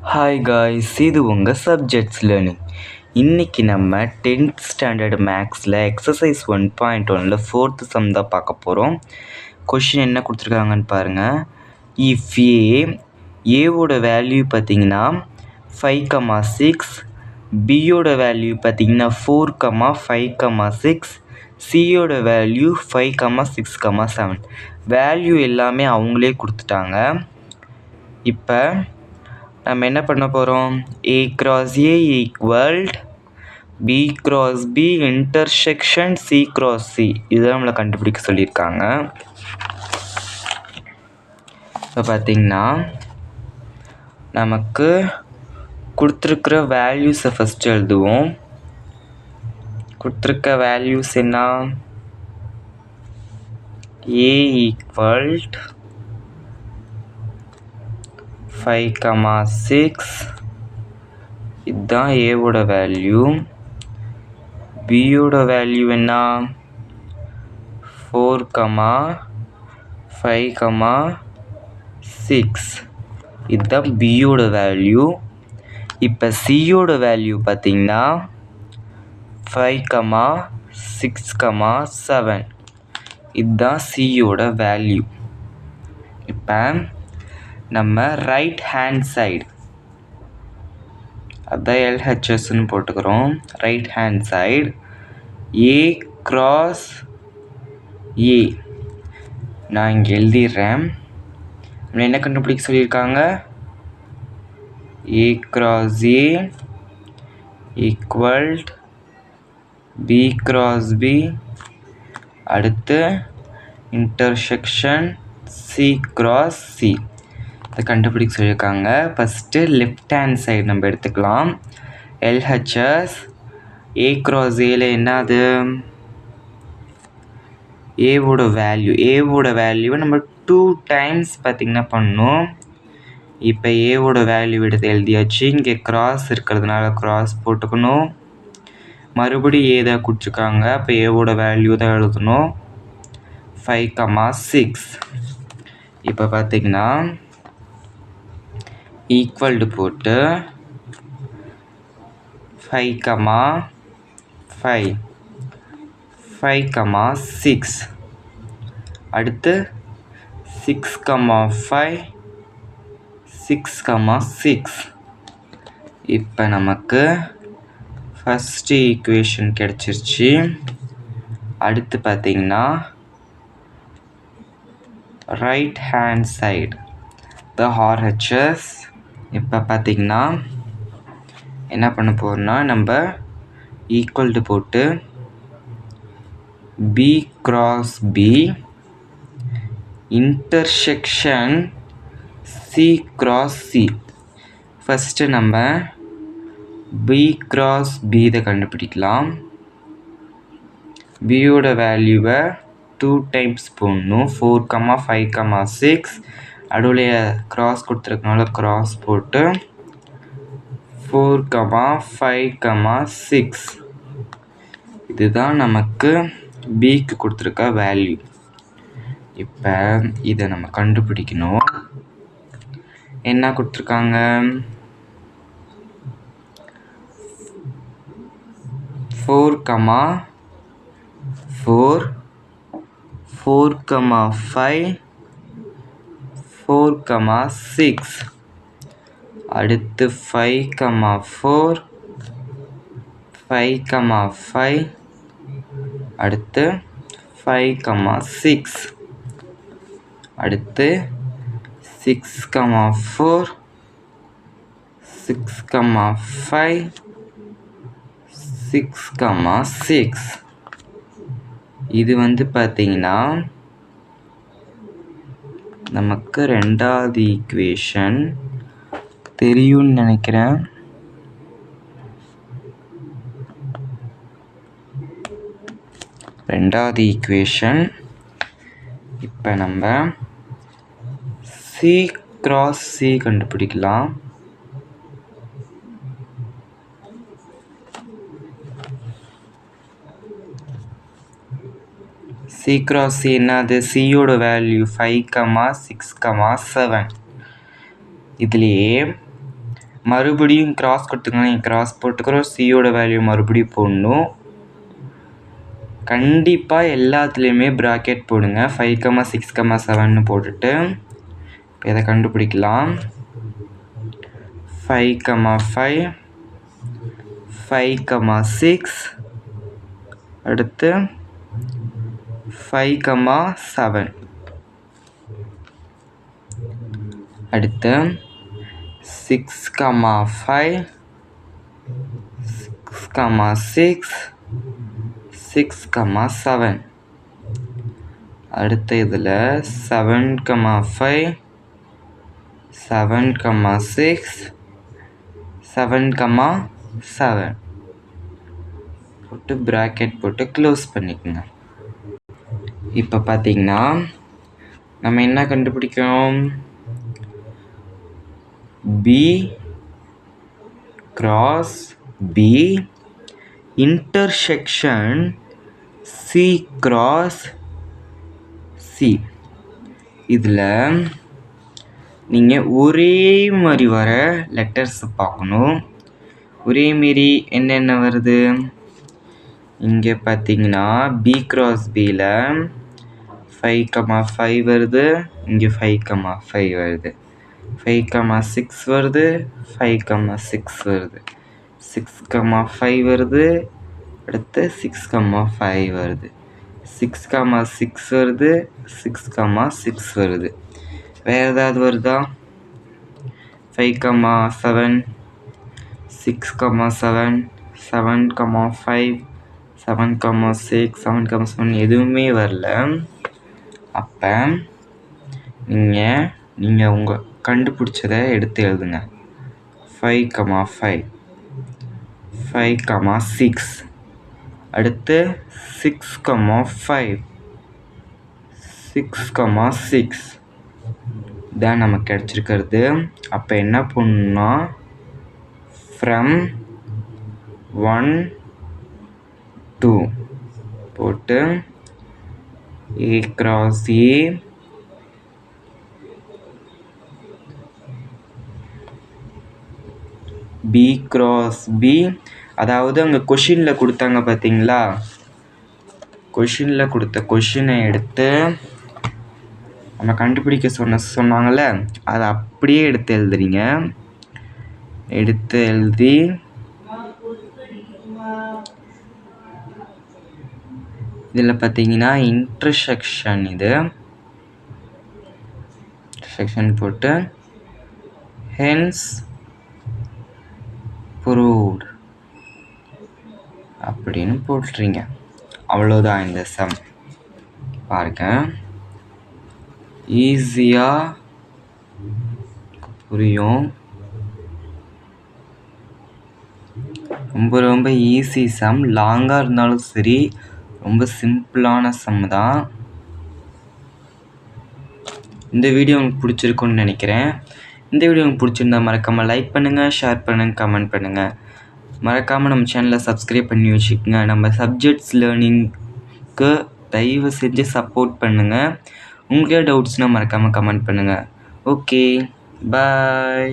Hi guys, இது உங்கள் subjects learning. இன்றைக்கி நம்ம 10th ஸ்டாண்டர்ட் மேக்ஸில் எக்ஸசைஸ் 1.1ல் 4th சம் தான் பார்க்க போகிறோம். கொஷின் என்ன கொடுத்துருக்காங்கன்னு பாருங்கள். இஃப் ஏவோட வேல்யூ பார்த்திங்கன்னா 5,6, பியோட வேல்யூ பார்த்திங்கன்னா 4,5,6, சியோட வேல்யூ 5,6,7. வேல்யூ எல்லாமே அவங்களே கொடுத்துட்டாங்க. இப்போ நம்ம என்ன பண்ண போகிறோம்? A cross A ஈக்குவல்ட் B cross B intersection C cross C, இதுதான் நம்மளை கண்டுபிடிக்க சொல்லியிருக்காங்க. இப்போ பார்த்திங்கன்னா நமக்கு கொடுத்துருக்குற வேல்யூஸை ஃபஸ்ட்டு எழுதுவோம். கொடுத்துருக்க வேல்யூஸ் என்ன? A ஈக்குவல்ட் 5,6, இதுதான் ஏவோட வேல்யூ. பியோட வேல்யூ என்ன? 4,5,6, இதுதான் பியோட வேல்யூ. இப்போ சியோட வேல்யூ பார்த்திங்கன்னா 5,6,7, இதுதான் சியோட வேல்யூ. இப்போ நம்ம ரைட் ஹேண்ட் சைடு, அதான் எல்ஹெச்எஸ்ன்னு போட்டுக்கிறோம். Right hand side A cross A நான் இங்கே எழுதிடுறேன். நம்ம என்ன கண்டுபிடிக்க சொல்லியிருக்காங்க? A cross A equalled B cross B, அடுத்து இன்டர்செக்ஷன் சி கிராஸ் சி, இதை கண்டுபிடிக்க சொல்லியிருக்காங்க. ஃபஸ்ட்டு லெஃப்ட் ஹேண்ட் சைடு நம்ம எடுத்துக்கலாம். எல்ஹெச்எஸ் ஏ கிராஸ் ஏல என்னது? ஏவோட வேல்யூவை நம்ம 2 டைம்ஸ் பார்த்திங்கன்னா பண்ணணும். இப்போ ஏவோட வேல்யூ எடுத்து எழுதியாச்சு. இங்கே கிராஸ் இருக்கிறதுனால கிராஸ் போட்டுக்கணும். மறுபடியும் ஏ தான் கொடுத்துருக்காங்க, அப்போ ஏவோட வேல்யூ தான் எழுதணும். 5,6. இப்போ பார்த்திங்கன்னா ஈக்குவல்டு போட்டு 5,5, 5,6, அடுத்து 6,5, 6,6. இப்போ நமக்கு ஃபஸ்ட்டு ஈக்குவேஷன் கிடச்சிருச்சு. அடுத்து பார்த்திங்கன்னா ரைட் ஹேண்ட் சைடு த RHS. இப்போ பார்த்திங்கன்னா என்ன பண்ண போகிறோம்னா, நம்ம ஈக்குவல்டு போட்டு B cross B intersection C cross C. First நம்ம B cross B இதை கண்டுபிடிக்கலாம். பியோட வேல்யூவை 2 டைம்ஸ் போடணும். 4,5,6, அடுவுலைய கிராஸ் கொடுத்துருக்கனால கிராஸ் போட்டு 4,5,6, இதுதான் நமக்கு பிக்கு கொடுத்துருக்க வேல்யூ. இப்போ இதை நம்ம கண்டுபிடிக்கணும். என்ன கொடுத்துருக்காங்க? 4,4, 4,5, 4,6, அடுத்து 5,4, 5,5, அடுத்து 5,6, அடுத்து 6,4, 6,5, 6,6. இது வந்து பார்த்திங்கன்னா நமக்கு ரெண்டாவது ஈக்குவேஷன் தெரியும்னு நினைக்கிறேன். ரெண்டாவது ஈக்குவேஷன். இப்போ நம்ம C cross C கண்டுபிடிக்கலாம். C cross C என்னது? சியோட வேல்யூ 5,6,7. இதுலேயே மறுபடியும் கிராஸ் கொடுத்துக்கோங்க. கிராஸ் போட்டுக்கிறோம். சியோட வேல்யூ மறுபடியும் போடணும். கண்டிப்பாக எல்லாத்துலேயுமே ப்ராக்கெட் போடுங்க. 5,6,7 போட்டுட்டு இதை கண்டுபிடிக்கலாம். 5,5 5,6 அடுத்து 5,7 அடுத்து 6,5 6,6 6,7 அடுத்த இதில் 7,5 7,6 7,7 போட்டு ப்ராக்கெட் போட்டு க்ளோஸ் பண்ணிக்கோங்க. இப்போ பார்த்தீங்கன்னா நம்ம என்ன கண்டுபிடிக்கணும்? B cross B intersection C cross C. இதில் நீங்கள் ஒரே மாதிரி வர லெட்டர்ஸ் பார்க்கணும். ஒரே மாரி என்னென்ன வருது? இங்கே பார்த்தீங்கன்னா பி கிராஸ் பியில் 5,5 வருது. இங்கே 5,5 வருது. 5,6 வருது. 5,6 வருது. 6,5 வருது. அடுத்து 6,5 வருது. 6,6 வருது. 6,6 வருது. வேறு ஏதாவது வருதா? 5,7 6,7 7,5 7,6 7,7 எதுவுமே வரல. அப்போ நீங்கள் உங்கள் கண்டுபிடிச்சதை எடுத்து எழுதுங்க. 5,5 5,6 அடுத்து 6,5 6,6 தான் நமக்கு கிடச்சிருக்கிறது. அப்போ என்ன பண்ணணும்னா ஃப்ரம் 1 2 போட்டு A cross A B cross B. அதாவது அங்கே கொஷினில் கொடுத்தாங்க பார்த்தீங்களா? கொஷினில் கொடுத்த கொஷினை எடுத்து நம்ம கண்டுபிடிக்க சொன்னாங்கள்ல, அதை அப்படியே எடுத்து எழுதுறீங்க. எடுத்து எழுதி இதில் பார்த்தீங்கன்னா இன்டர்செக்ஷன் இது இன்டர்செக்ஷன் போட்டு ஹென்ஸ் ப்ரூவ்ட் அப்படின்னு போட்டுறீங்க. அவ்வளோதான் இந்த சம். பாருங்க, ஈஸியாக புரியும். ரொம்ப ரொம்ப ஈஸி சம். லாங்காக இருந்தாலும் சரி, ரொம்ப சிம்பிளான சம் தான். இந்த வீடியோ உங்களுக்கு பிடிச்சிருக்குன்னு நினைக்கிறேன். இந்த வீடியோ உங்களுக்கு பிடிச்சிருந்தா மறக்காமல் லைக் பண்ணுங்கள், ஷேர் பண்ணுங்கள், கமெண்ட் பண்ணுங்கள். மறக்காமல் நம்ம சேனலை சப்ஸ்கிரைப் பண்ணி வச்சுக்கோங்க. நம்ம சப்ஜெக்ட்ஸ் லேர்னிங்க்கு தயவு செஞ்சு சப்போர்ட் பண்ணுங்கள். உங்களுக்கே டவுட்ஸ்னால் மறக்காமல் கமெண்ட் பண்ணுங்கள். ஓகே, பாய்.